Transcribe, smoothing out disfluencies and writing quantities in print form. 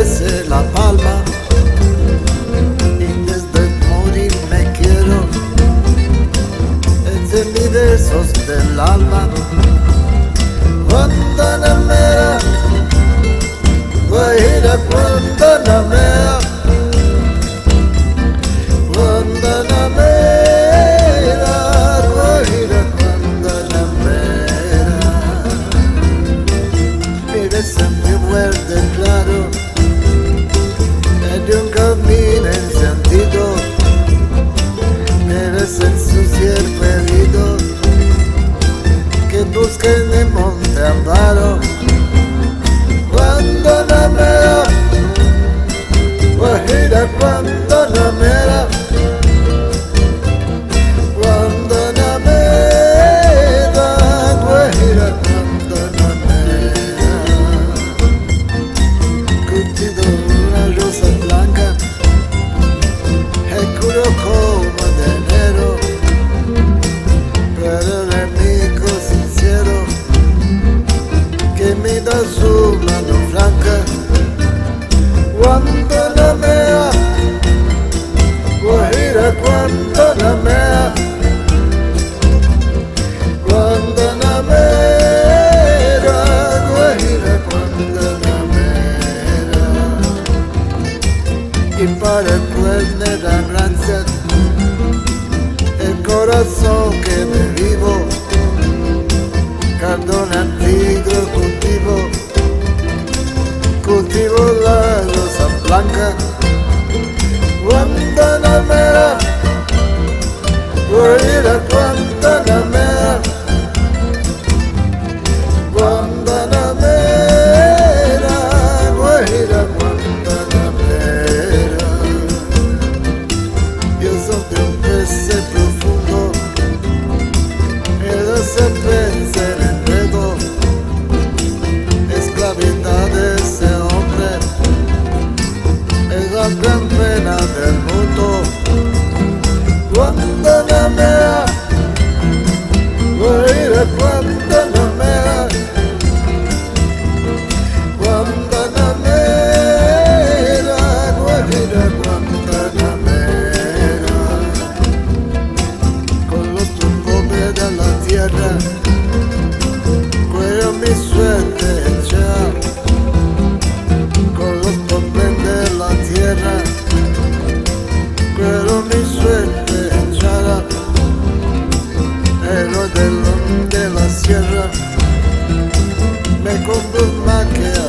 bese la palma y desde morir me quiero entre mis versos del alma. Guantanamera, Guajira, Guantanamera, Guantanamera, Guajira, Guantanamera. Mi beso muy fuerte, claro, de un camino encendido, eres el sucio herido que busca en el monte Amparo. Guantanamera, Guajira, Guantanamera, Guantanamera, Guajira, Guantanamera. Curtido una rosa blanca, el culo como de enero, pero el amigo sincero que me da su mano franca. Guantanamera, Guajira, Guantanamera, Guantanamera, Guajira, Guantanamera. Y para el pueblo de la Rancet, el corazón que me vivo, cardón antiguo cultivo la rosa blanca. Guantanamera, Guajira, Guantanamera, Guantanamera, Guajira, Guantanamera. Yo soy de un pez profundo, él se piensa en el dedo, esclavitud de ese hombre es la gran pena del mundo. Guantanamera, Guajira, Guantanamera, Guantanamera, Guajira, Guantanamera. Con los tumbones de la tierra, cuello mi suerte hecha. Con los tumbones de la tierra, cuello mi suerte echada. Héroe de la sierra, me compro un maquia